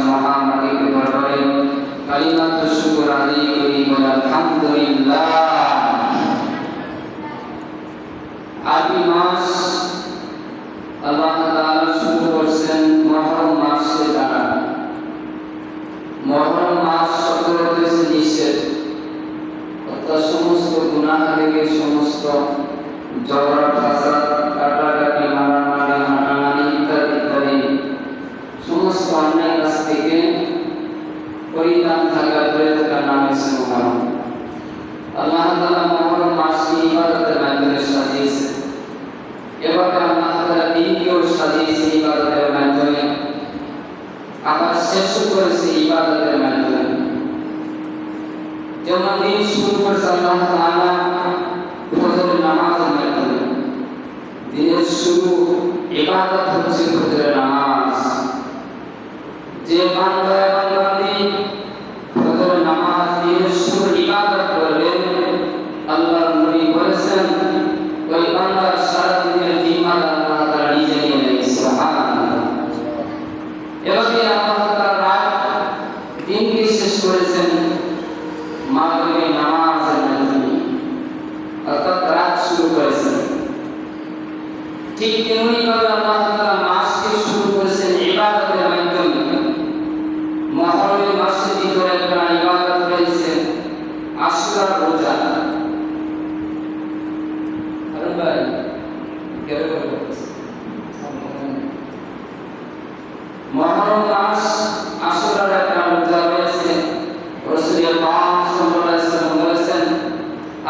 মহামালিকের দরবারে কালিমাতুশ শুকর আদায় করি বলে আলহামদুলিল্লাহ। আরবি মাস আল্লাহ তাআলা শুরু করছেন মুহররম মাসের দ্বারা। মুহররম মাস শব্দের অর্থ হচ্ছে নিষেধ, অর্থাৎ সমস্ত গুনাহ থেকে, সমস্ত ঝগড়া ফাসাদ, কাটাকাটি, মারামারি, হানাহানি ইত্যাদি ইত্যাদি সমস্ত অন্যায় কাজ থেকে পরিত্রাণ থাকা, দূরে থাকার নাম হচ্ছে মুহররম। আল্লাহ তাআলা মুহররম মাসকে ইবাদতের মাধ্যমে সাজিয়েছেন। এভাবে আল্লাহ তাআলা দিনকেও সাজিয়েছেন ইবাদতের মাধ্যমে, আবার শেষ করেছে ইবাদতের মাধ্যমে। যেমন দিন শুরু করেছে আল্লাহ তাআলা ফজরের নামাজের মাধ্যমে। দিনের শুরু ইবাদত হচ্ছে ফজরের নামাজ। যে বান্দা এবং বান্দি ফজরের নামাজ দিয়ে শুরু ইবাদত করবেন, আল্লাহর নবী বলেছেন ওই বান্দার সারা দিনের জিম্মাদার আল্লাহ তাআলা নিজে নিয়ে নেন। সুবহানাল্লাহ। এভাবে আল্লাহ তাআলা রাত দিনকে শেষ করেছেন মাগরিবের নামাজের মাধ্যমে, অর্থাৎ রাত শুরু করেছেন। ঠিক তেমনি ভাবে আল্লাহ তাআলা মাসকে শুরু করেছেন ইবাদতের মাধ্যমে। মুহররম মাসের ভিতরে একটা ইবাদত রয়েছে আশুরার রোজা। আরে ভাই কেন বলতেছেন? মুহররম মাস আশুরার একটা রোজা রয়েছে। রাসূলুল্লাহ সাল্লাল্লাহু আলাইহি ওয়াসাল্লাম বলেছেন,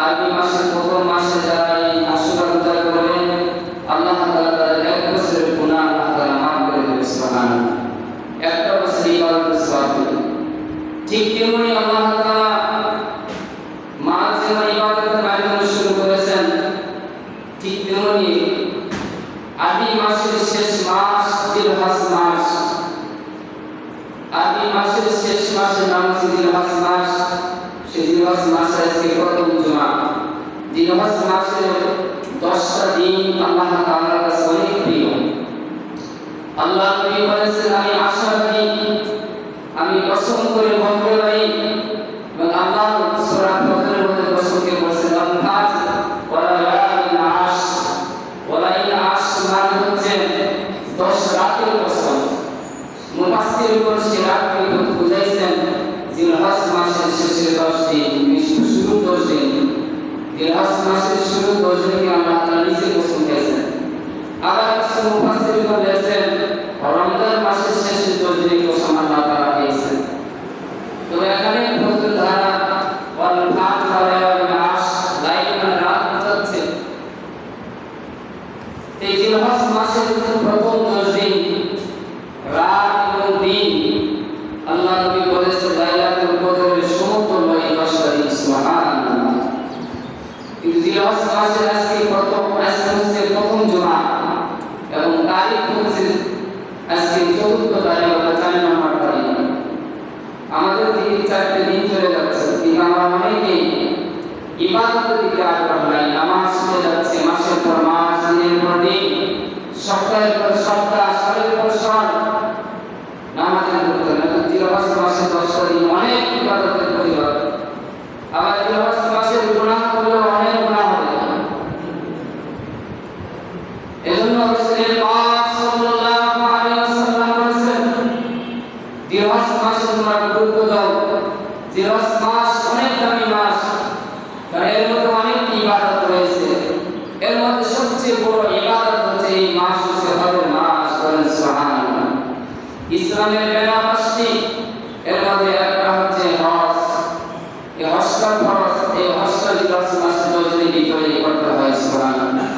আরবি মাসের প্রথম মাসে যারা এই আশুরা রোজা করবে, আল্লাহ তাআলা তাদের এক বছরের গুনাহ আল্লাহ তাআলা মাফ করে দেবেন। সুবহানাল্লাহ। একটা বছর ইবাদতের সওয়াব দেবেন। ঠিক তেমনি আল্লাহ তাআলা মাস যেমন ইবাদতের মাধ্যমে শুরু করেছেন, ঠিক তেমনি আরবি মাসের শেষ মাস জিলহজ মাস। আরবি মাসের শেষ মাসের নাম হচ্ছে জিলহজ মাস। সেই জিলহজ মাসে আজকে প্রথম জুমা। জিলহজ মাসের 10টা দিন আল্লাহ তাআলার কাছে অনেক প্রিয়। আল্লাহ নবী বলেছেন, আমি আশার দিন আমি কসম করে বলতে পারি, এবং আল্লাহ সূরা ফজরের মধ্যে কসমকে বলেছেন আল-ফাজ ওয়া লায়ালিন আশ। ওয়ালাইল আশ মানে হচ্ছে 10 রাতের কসম। মুফাসসিরগণ সে রাতকে বুঝাইছেন জিলহজ মাসের শেষের 10 দিন, শুরুর 10 দিন। জিলহজ মাসের শুরুর 10 দিনকে আল্লাহ তাআলা নিজে কসম খেয়েছেন। আবার কিছু মুফাসসিরগণ বলেছেন রমজান মাসের শেষের 10 দিনে কসম আল্লাহ তাআলা খেয়েছেন। তো এখানে ফজর ধারা ওয়াল ফাজ ওয়া লায়ালিন আশ, লাইল মানে রাত বোঝাচ্ছে। এই জিলহজ মাসের প্রথম 10 দিন রাত এবং দিন আল্লাহ নবী বলেছেন লাইলাতুল কদরের সমতুল্য এই 10টা দিন। সুবহানাল্লাহ। কিন্তু জিলহজ মাসের আজকে হচ্ছে প্রথম জুমা, এবং তারিখ হচ্ছে আজকে 4th তারিখ বা 4 নম্বর তারিখ। আমাদের দিকে 4টে দিন চলে যাচ্ছে, কিন্তু আমরা অনেকেই ইবাদতের দিকে আগ্রহ নাই। নামাজ চলে যাচ্ছে মাসের পর মাস, দিনের পর দিন, সপ্তাহের পর সপ্তাহ, সালের পর সাল নামাজের করতে না। জিলহজ মাসের 10টা দিন অনেক ইবাদতের পরিবার। আবার জিলহজ মাসের গুনাহ করলে অনেক গুনাহ হবে। এজন্য রাসূলুল্লাহ সাল্লাল্লাহু আলাইহি ওয়াসাল্লাম বলেছেন জিলহজ মাসে তোমরা গুরুত্ব দাও। জিলহজ মাস অনেক দামি মাস, কারণ এর মধ্যে অনেক ইবাদত রয়েছে। এর মধ্যে সবচেয়ে বড় ইবাদত হচ্ছে এই মাস হচ্ছে হজের মাস। বলেন সুবহানাল্লাহ। ইসলামের বেলা 5টি, এর মধ্যে একটা হচ্ছে হজ। এই হজটা ফরজ। এই হজটা জিলহজ মাসের 10 দিনের ভিতরে করতে হয়। সুবহানাল্লাহ।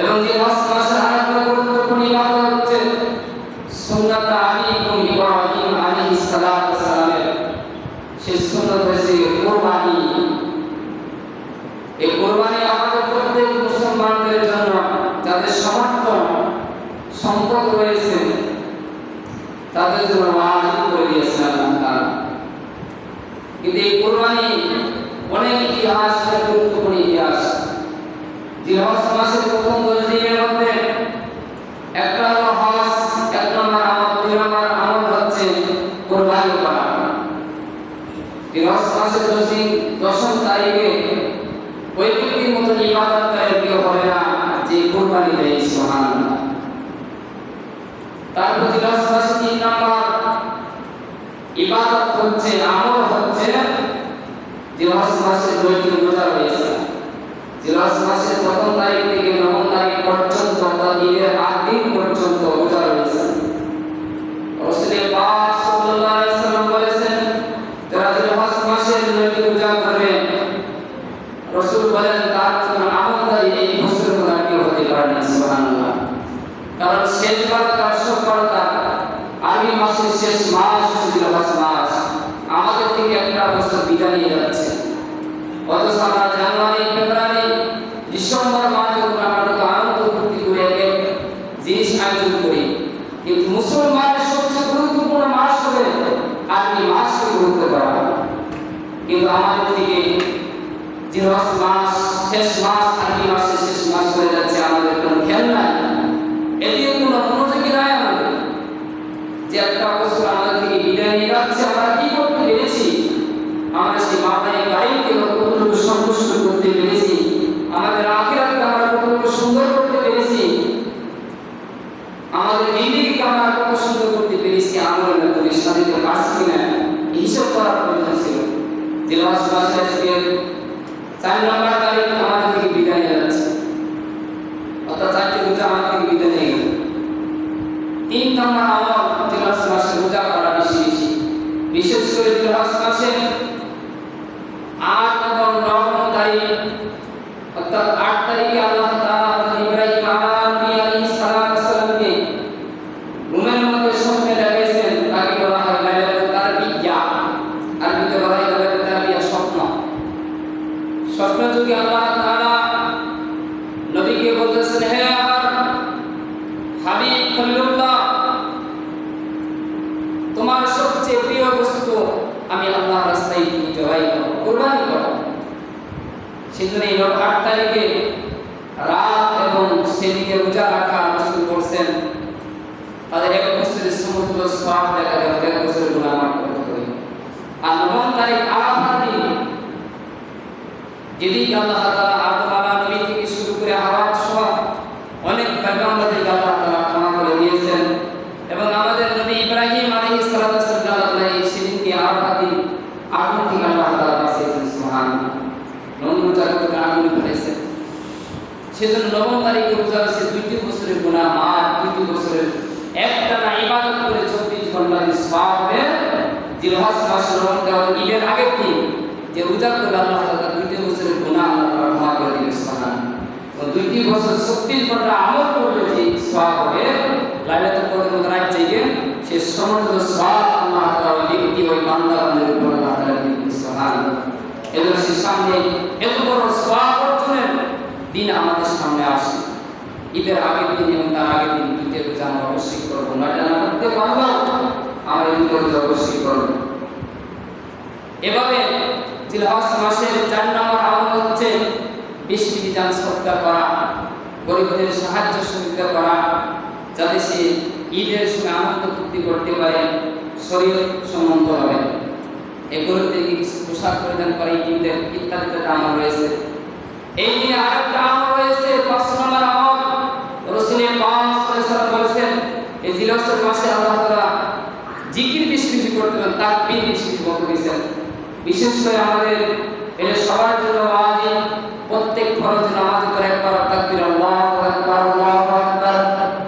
এবং জিলহজ মাসের আরেকটা গুরুত্বপূর্ণ ইবাদত হচ্ছে সুন্নাত আলাইকুম ইব্রাহিম আলাইহিস সালাতু ওয়াস সালামের সেই সুন্নাত হচ্ছে কুরবানি। এই কুরবানি আমাদের প্রত্যেক মুসলমানদের জন্য যাদের সামর্থ্য সম্পদ রয়েছে তাদের জন্য ওয়াজিব করে দিয়েছেন আল্লাহ তাআলা। কিন্তু এই কুরবানি অনেক ইতিহাস, গুরুত্বপূর্ণ ইতিহাস। জিলহজ মাসের প্রথম 10 দিনের মধ্যে একটা হলো হজ, এক নম্বর আমল, 2 নাম্বার আমল হচ্ছে কুরবানি করা। জিলহজ মাসের 10ম তারিখে ওই ব্যক্তির মতো ইবাদত করে কেউ হবে না যে কুরবানি দেয়। সুবহানাল্লাহ। তারপর জিলহজ মাসের 3 নাম্বার ইবাদত হচ্ছে, আমল হচ্ছে জিলহজ মাসের 2টি রোজা রয়েছে। জিলহজ মাসের 1ম তারিখ থেকে 9ম তারিখ পর্যন্ত অর্থাৎ ঈদের 8 দিন পর্যন্ত রোজা রয়েছে। রাসূল পাক সাল্লাল্লাহু আলাইহি ওয়াসাল্লাম বলেছেন, যারা জিলহজ মাসের 2টি রোজা করবে, রাসূল বলেন তার জন্য আমলদারি এই বছরের মধ্যে কেউ হতে পারে না। সুবহানাল্লাহ। কারণ শেষ বারতা সফলতা আরবি মাসের শেষ মাস জিলহজ মাস আমাদের থেকে একটা বছর বিদায় নিয়ে যাচ্ছে। অথচ আমরা জানুয়ারি, ফেব্রুয়ারি, ডিসেম্বর মাসে আমরা তো আনন্দ ফুর্তি করে এক জিনিস আয়োজন করি, কিন্তু মুসলমানের সবচেয়ে গুরুত্বপূর্ণ মাস হবে আরবি মাসকে গুরুত্ব দেওয়া। কিন্তু আমাদের থেকে জিলহজ মাস শেষ মাস, আরবি মাসের শেষ মাস হয়ে যাচ্ছে, আমাদের কোনো খেয়াল নাই, এদিকে কোনো মনোযোগী নাই আমাদের। যে একটা বছর আমাদের থেকে বিদায় নিয়ে যাচ্ছে, আমরা কি করতে পেরেছি? আমরা সেই মাওলানা কারীমকে কতটুকু সন্তুষ্ট করতে পেরেছি? আমাদের আখিরাতকে আমরা কতটুকু সুন্দর করতে পেরেছি? আমাদের জিন্দেগিকে আমরা কত সুন্দর করতে পেরেছি? আমলের মাধ্যমে সাজিতে পারছি কিনা হিসাব করার প্রয়োজন ছিল। জিলহজ মাসের আজকে 4 নম্বর তারিখ আমাদের থেকে বিদায় নিয়ে যাচ্ছে, অর্থাৎ 4টি রোজা আমাদের থেকে বিদায় নিয়ে গেল। 3 নম্বর আমল জিলহজ মাসে রোজা করা বেশি বেশি, বিশেষ করে জিলহজ মাসে 8 এবং 9 তারিখ, অর্থাৎ 8 তারিখে আল্লাহ তাআলা ইব্রাহিম আলাইহিস সালামকে রুমের মধ্যে স্বপ্নে দেখিয়েছেন, তাকে বলা হয় লাইলাতুল তারবিয়া, আরবিতে বলা হয় লাইলাতুল তারবিয়া, স্বপ্ন। স্বপ্ন যুগে আল্লাহ তাআলা নবীকে বলতেছেন, হে আমার হাবিব খলিলুল্লাহ, তোমার সবচেয়ে প্রিয় বস্তু আমি আল্লাহর রাস্তায় জবাই করব, কুরবানি করব। সেজন্য এই 8 তারিখে রাত এবং সেদিকে রোজা রাখা রাসূল বলেছেন, তাদের 1 বছরের সমতুল্য সওয়াব দেখা যাবে, 1 বছরের গুনাহ মাফ করতে হবে। আর 9 তারিখ আরাফার দিন, যেদিন আল্লাহ তাআলা আদম আলাইহিস নবী থেকে শুরু করে হাওয়া সহ অনেক পয়গম্বরদের আল্লাহ তাআলা ক্ষমা করে দিয়েছেন, এবং আমাদের নবী ইব্রাহিম আলাইহিস সালাম সেদিনকে আরাফার দিন আগুন থেকে আল্লাহ তাআলা বাঁচিয়েছেন। সুবহানাল্লাহ। রোজা করতে আগুন ফেলেছেন। সেজন্য 9 তারিখে রোজা হচ্ছে 2টি বছরের গুনাহ মাফ, 2টি বছরের একটানা ইবাদত করে 24 ঘন্টার সওয়াব হবে। জিলহজ মাসের রমজান ঈদের আগের দিন যে রোজা করলে আল্লাহ তাআলা 2টি বছরের গুনাহ আল্লাহ তাআলা ক্ষমা করে দিবেন। সুবহানাল্লাহ। তো 2টি বছর 24 ঘন্টা আমল করলে যে সওয়াব হবে, লাইলাতুল কদরের মধ্যে রাত জেগে সে সমগ্র সওয়াব আল্লাহ তাআলা ওই ব্যক্তি, ওই বান্দাদের উপর আল্লাহ তাআলা দিবেন। সুবহানাল্লাহ। এজন্য সে সামনে এত বড় সওয়াব অর্জনের দিন আমাদের সামনে আসে। ঈদের আগের দিন এবং তার আগের দিন 2টি রোজা আমরা অবশ্যই করবো, না জানা করতে পারবো, আমরা 2টি রোজা অবশ্যই করবো। এভাবে জিলহজ মাসের 4 নম্বর আমল হচ্ছে বেশি বেশি দান সদকা করা, গরিবদের সাহায্য সহযোগিতা করা, যাতে সে ঈদের সময় আনন্দ ফুর্তি করতে পারে, শরীর সম্মত হবে। এগুলোদেরকে কিছু পোশাক পরিধান করে ঈদের ইত্যাদি আমল রয়েছে। এই দিনে আরেকটা আমল রয়েছে, 5 নম্বর আমল। রাসূল পাক সাল্লাল্লাহু আলাইহি ওয়াসাল্লাম বলেছেন, এই জিলহজ মাসে আল্লাহ তাআলা জিকির বেশি বেশি করতে হবে, তাকবীর বেশি বেশি করতে বলেছেন। বিশেষ করে আমাদের এটা সবার জন্য ওয়াজিব, প্রত্যেক ফরজ নামাজে করে একবার তাকবীর, আল্লাহু আকবার, আল্লাহু আকবার,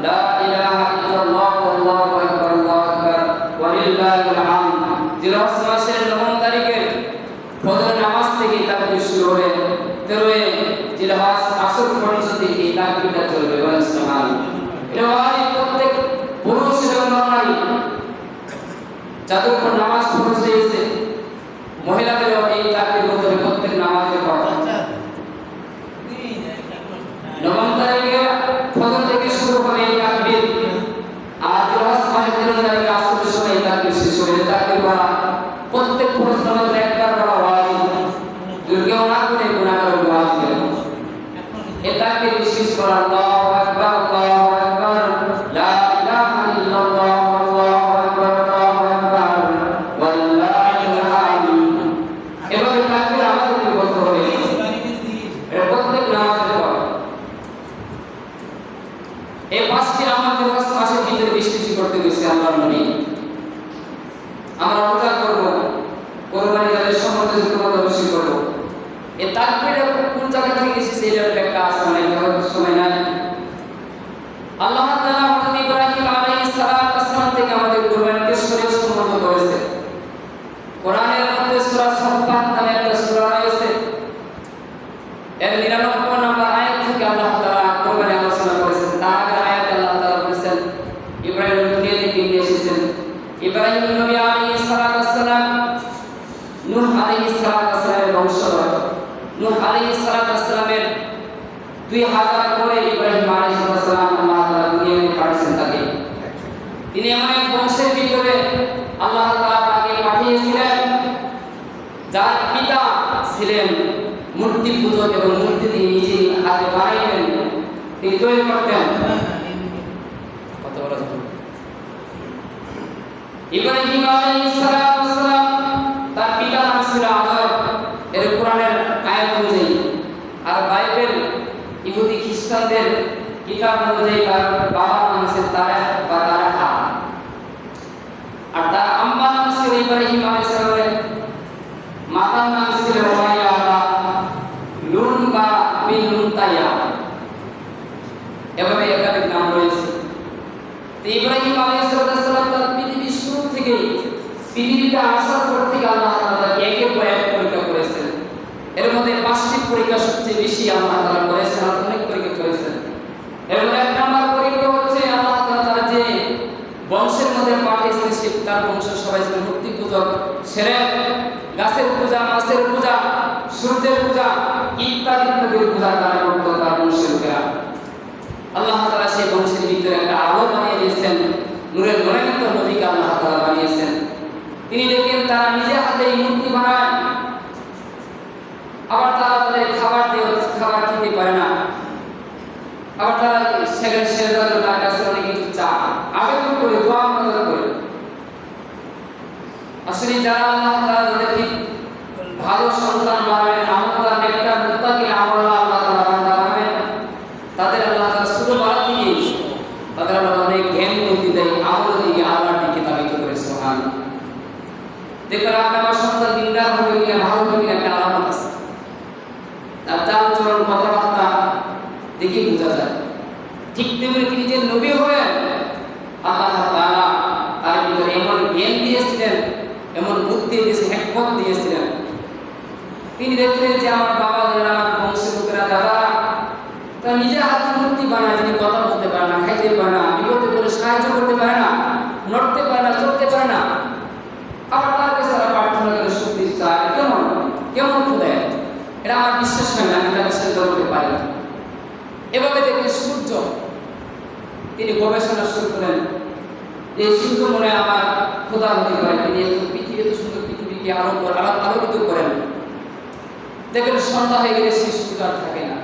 লা ইলাহা ইল্লাল্লাহ, আল্লাহু আকবার, আল্লাহু আকবার, ওয়া লিল্লাহিল হামদ। জিলহজ মাসের 9 তারিখে ফজর নামাজ থেকে তাকবীর শুরু হবে, 13 জিলহজ আসর পর্যন্ত থেকে তাকবীরটা চলবে। সুবহানাল্লাহ। এটা ওয়াজিব, প্রত্যেক পুরুষ এবং নারী যাদের উপর নামাজ ফরজ হয়েছে, মহিলাদেরও এই তাকবীর বলতে হবে প্রত্যেক নামাজের পর। 9 তারিখে ফজর থেকে শুরু হবে এই তাকবীর, আর জিলহজ মাসের 13 তারিখে আসরের সময় তাকবীর শেষ হবে। তাকবীর পড়া প্রত্যেক পুরুষ নামাজে একবার পড়া ওয়াজিব, যদি কেউ না করে গুনাহগার হবে ওয়াজিব। এই তাকবীর বিশেষ করে আল্লাহু আকবার, আল্লাহু আকবার, লা ইলাহা ইল্লাল্লাহ, আল্লাহু করেছে আল্লাহর নবী। আমরা রোজা করব, কোরবানি তাদের সম্বন্ধে যুক্ততা বেশি করব। এই তাকবীর কোন জায়গা থেকে এসেছে এটার ব্যাখ্যা আছে, অনেক সময় নাই। আল্লাহ তাআলা হযরত ইব্রাহিম আলাইহিস সালাম থেকে আমাদের কোরবানিকে শরীয়ত সম্মত করেছে। কোরআনের মধ্যে সূরা সাফফাত নামে একটা সূরা রয়েছে, এর 99 নম্বর আয়াত থেকে আল্লাহ তাআলা কোরবানি আলোচনা করেছেন। তার আগের আয়াতে আল্লাহ তাআলা বলেছেন ইব্রাহিম দুনিয়া থেকে নিয়ে এসেছেন। ইব্রাহিম নবী আলাইহিস সালাম নূহ আলাইহিস সালামের বংশধর। নূহ আলাইহিস সালামের 2000 পরে ইব্রাহিম আলাইহিস সালাম আল্লাহ তাআলা দুনিয়াতে পাঠিয়েছেন তাকে। তিনি এমন এক বংশের ভিতরে আল্লাহ তাআলা তাকে পাঠিয়েছিলেন যার পিতা ছিলেন মূর্তি পূজক এবং মূর্তি তিনি নিজে হাতে বানাইতেন, তিনি তৈরি করতেন। কত বড় ইব্রাহিম আলাইহিস সালাম, তার পিতার নাম ছিল আদর, এর কোরআনের আয়াত অনুযায়ী। আর বাইবেল ইহুদি খ্রিস্টানদের কিতাব অনুযায়ী তার বাবার নাম হচ্ছে তারাহ বা তারাহা। আর তার আম্মার নাম ছিল ইব্রাহিম আলাইহিস সালামের মাতার নাম ছিল উমাইয়া বা লুন বা বিন লুনতাইয়া, এভাবে একাধিক নাম রয়েছে। তো ইব্রাহিম আলাইহিস সালাম তার পৃথিবীর শুরু থেকে পৃথিবীতে আসার পর থেকে আল্লাহ তাআলা একের পর এক পরীক্ষা করেছেন। এর মধ্যে 5টি পরীক্ষা সবচেয়ে বেশি আল্লাহ তাআলা করেছেন, আর অনেক পরীক্ষা করেছেন। এর মধ্যে এক নম্বর পরীক্ষা হচ্ছে আল্লাহ তাআলা যে বংশের মধ্যে পাঠিয়েছেন সে তার বংশ সবাই ছিল মূর্তি পূজক, শিরক, গাছের পূজা, মাছের পূজা, সূর্যের পূজা ইত্যাদি পূজা তারা করত তার বংশের লোকেরা। আল্লাহ তাআলা সেই বংশের ভিতরে একটা আলো বানিয়ে দিয়েছেন, নূরের মনোনীত নবীকে আল্লাহ তাআলা বানিয়েছেন। তিনি দেখেন তারা নিজে হাতে মূর্তি বানায়, আবার তারা তাদের খাবার খেতে পারে না, আবার তারা সেখানে সেজদার তার কাছে অনেক কিছু চায়, আবেদন করে, দোয়া মানত করে। আসলে যারা আল্লাহ তাআলা তাদেরকে ভালো সন্তান বানাবেন, আমলদার নেককার মুত্তাকি আমলওয়ালা আল্লাহ তাআলা বান্দা বানাবেন, তাদের আল্লাহ তাআলা ছোটবেলা থেকেই তাদের আল্লাহ অনেক জ্ঞান বুদ্ধি দেয়, আমলের দিকে আল্লাহর দিকে তাবিত করে। সুবহানাল্লাহ। দেখবেন আপনার সন্তান দিনদার হবে কিনা, ভালো হবে কিনা একটা আলামত আছে, তার চাল চলন কথাবার্তা দেখে বোঝা যায়। ঠিক তেমনি তিনি যে নবী হবেন আল্লাহ তাআলা তার ভিতরে এমন জ্ঞান দিয়েছিলেন, এমন বুদ্ধি দিয়েছিলেন, হিকমত দিয়েছিলেন। তিনি দেখলেন যে আমার বাবা যারা আমার বংশের লোকেরা দাদা তারা নিজের হাতে মূর্তি বানায়, যিনি কথা বলতে পারে না, খাইতে পারে না, বিপদে পড়লে সাহায্য করতে পারে না, নড়তে পারে না, চলতে পারে না, আবার তার কাছে তারা প্রার্থনা করে শক্তি চায়। কেমন খোদায়, এটা আমার বিশ্বাস হয় না, আমি তাকে সেজদা করতে পারি না। এভাবে দেখে সূর্য, তিনি গবেষণা শুরু করেন যে সূর্য মনে আমার খোদা হতে পারে, তিনি পৃথিবী এত সুন্দর পৃথিবীকে আলোকিত করেন। দেখেন সন্ধ্যা হয়ে গেলে সেই সূর্য আর থাকে না,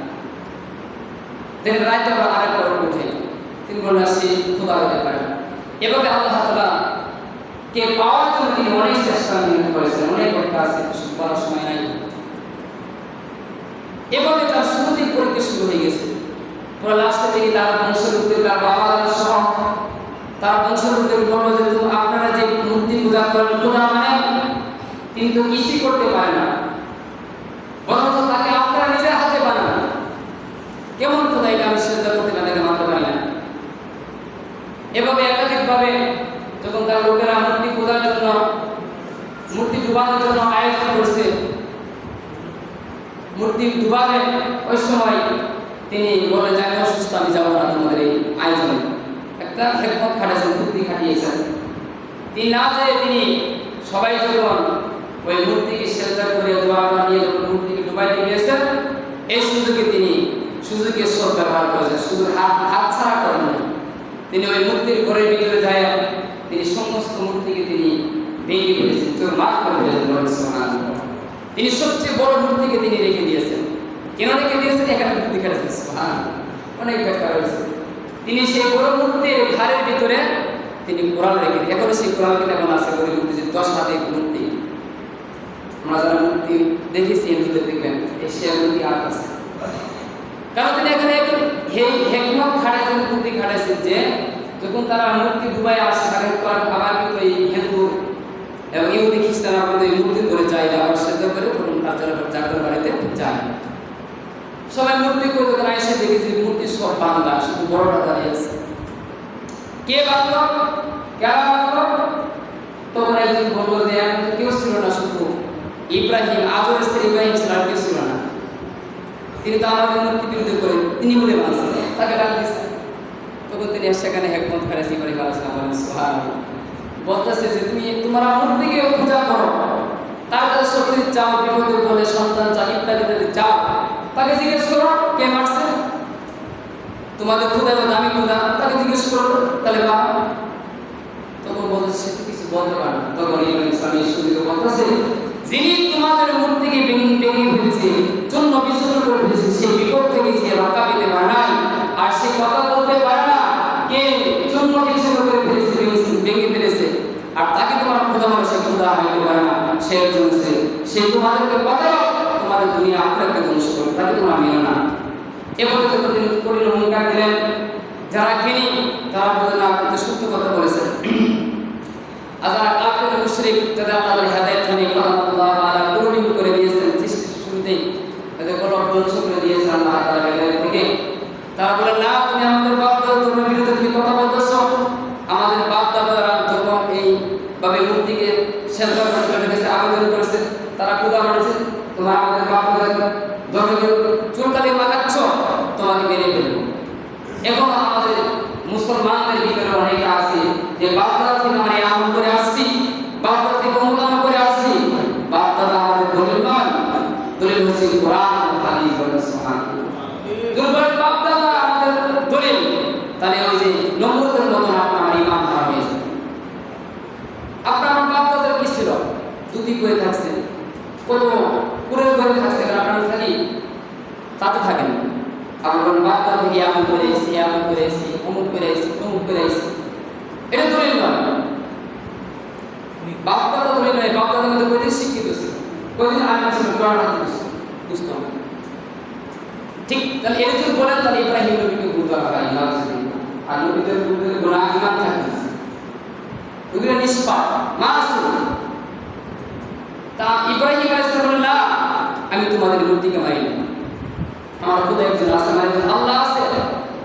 দেখেন রাতে আবার আরেকটা উঠে, তিনি বলেন সেই খোদা হতে পারে। এভাবে আল্লাহ তাআলা কে পাওয়ার জন্য তিনি অনেক চেষ্টা করেছেন, অনেক কথা আছে, বলার সময় নাই। এভাবে তার শুরুতেই পরীক্ষা শুরু হয়ে গেছে। পরে লাস্টে থেকে তার বংশলোকদের, তার বাবা সহ তার বংশলোকদের বললো যে তুমি আপনারা যে মূর্তি পূজা করেন খোদা মানে তিনি তো কিছুই করতে পারে না, বরঞ্চ তাকে আপনারা নিজের হাতে বানান। কেমন খোদা, এটা আমি সেজদা করতে পারি না, মানতে পারি না। এভাবে একাধিকভাবে যখন তার লোকেরা মূর্তি পূজার জন্য, মূর্তি ডুবানোর জন্য আয়োজন করছে, মূর্তি ডুবাবে, ওই সময় তিনি বলে যে আমি অসুস্থ, আমি যাবো না তোমাদের এই আয়োজনে। একটা হিকমত খাটিয়েছেন, বুদ্ধি খাটিয়েছেন। তিনি না যেয়ে তিনি সবাই যখন ওই মূর্তিকে সেজদা করে দোয়া বানিয়ে যখন মূর্তিকে ডুবাইতে গিয়েছেন, এই সুযোগে তিনি সুযোগের সদ ব্যবহার করেছেন, সুযোগ হাত ছাড়া করেন না। তিনি ওই মূর্তির ঘরের ভিতরে যায়, তিনি সমস্ত মূর্তিকে তিনি ভেঙে ফেলেছেন, মাফ করে ফেলেছেন। তিনি সবচেয়ে বড় মূর্তিকে তিনি রেখে দিয়েছেন। কেন রেখে দিয়েছেন? এখানে মূর্তি খেলেছেন। অনেক ব্যাখ্যা রয়েছে। তিনি সেই বড় মূর্তির ঘরের ভিতরে তিনি কোরআন রেখে দিয়েছেন। এখনো সেই কোরআন কিন্তু এখন আছে, বড় মূর্তি, 10 হাতের মূর্তি। আমরা যারা মূর্তি দেখেছি এমনিতে দেখবেন এশিয়ার মূর্তি আর আছে, কারণ তিনি এখানে হিকমত খাটাইছেন, বুদ্ধি খাটাইছেন যে যখন তারা মূর্তি ডুবাই আসে তাদের আবার কিন্তু এই হিন্দু এবং ইহুদি খ্রিস্টানরা কিন্তু এই মূর্তি করে যায় আবার সেদ্ধ করে তখন তারা যাদের বাড়িতে যায়। সবাই মূর্তি করে যখন এসে দেখি যে মূর্তি সব বাংলা, শুধু বড়টা দাঁড়িয়ে আছে। কে বাংলা? কারা বাংলা? তখন একজন বলল যে এখন তো কেউ ছিল না, শুধু ইব্রাহিম, আজরের স্ত্রী ইব্রাহিম ছিল, আর কেউ ছিল না। তিনি তো আমাদের মূর্তি বিরুদ্ধে করে তিনি বলে মানছেন, তাকে ডাক দিয়েছেন। তখন তিনি সেখানে হেকমত খারেছি করে বলতেছে যে তুমি তোমার মূর্তিকে পূজা করো, তার কাছে শক্তি চাও, বিপদে বলে সন্তান চাও, ইত্যাদি চাও, তাকে জিজ্ঞেস করো কে মারছে, তোমাদের খুদা দামি খুদা, তাকে জিজ্ঞেস করো তাহলে বাবা। তখন বলতে সে তো কিছু বলতে পারে না। তখন ইসলামী সুযোগে বলতেছে যিনি তোমাদের মূর্তিকে ভেঙে ফেলেছে, জন্য বিচূর্ণ করে ফেলেছে, সেই বিপদ থেকে যে রক্ষা পেতে পারে না আর সে কথা বলতে পারে না, কে জন্য বিচূর্ণ করে ফেলেছে, ভেঙে ফেলেছে, আর তাকে তোমার খোদা মানে সে খোদা হইতে পারে না, সে তোমাদেরকে বাঁচাও, তোমাদের দুনিয়া আখিরাতকে ধ্বংস করবে, তাকে তোমরা মেনো না। এভাবে যখন তিনি কঠিন হুঙ্কার দিলেন, যারা কিনি তারা বলে না কিন্তু সত্য কথা বলেছেন। আর যারা কাফের মুশরিক তাদের আল্লাহর হেদায়েত থেকে আল্লাহ তাআলা পূর্ণ করে দিয়েছেন, সৃষ্টির শুরুতেই তাদের কলব ধ্বংস করে দিয়েছেন আল্লাহ তাআলা হেদায়েত থেকে। তারা বলে না তুমি আমাদের বাপ দাদা ধর্মের বিরুদ্ধে তুমি কথা বলতেছো, আমাদের বাপ দাদারা ধর্ম এইভাবে মূর্তিকে সেজদা করার কাছে আবেদন করেছে, তারা খোদা মানছে, তোমরা আমাদের বাপ দাদা ধর্মকে চুলকালি মাখাচ্ছ, তোমাকে মেরে ফেলবো। এবং আমাদের মুসলমানদের ভিতরে অনেকে আছে যে বাপ দাদা থেকে আমরা এই আমল করে আসছি, বাপ দাদা থেকে অমুক আমল করে আসছি, বাপ দাদা আমাদের দলিল নয়, দলিল হচ্ছে কোরআন ও হাদিস। দুর্বল বাপ দাদা আমাদের দলিল, তাহলে ওই যে নমরুদের মতন আপনার ইমান হারা হয়েছে। আপনার বাপ দাদার কি ছিল? দুটি করে থাকছে, কত কুড়ে করে থাকছে, আপনার খালি তাতে থাকেন। আমার বাপ দাদা থেকে এমন করে এসেছি, এমন করে এসেছি, অমুক করে এসেছি, অমুক করে এসেছি, এটা দলিল নয়। বাপ দাদা দলিল নয়। বাপ দাদার মধ্যে কয়দিন শিক্ষিত ছিল, কয়দিন আগে ছিল, বুঝতো না। ঠিক তাহলে এটা যদি বলেন তাহলে ইব্রাহিম নবীকে গুরুত্ব রাখা আর নবীদের গুনাহ ইমান থাকে, ওগুলো নিষ্পাপ মাসুম। তা ইব্রাহিম আলাইহিস সালাম বলেন না আমি তোমাদের মূর্তিকে মারি না, আমার খোদা একজন আছে, আমার একজন আল্লাহ আছে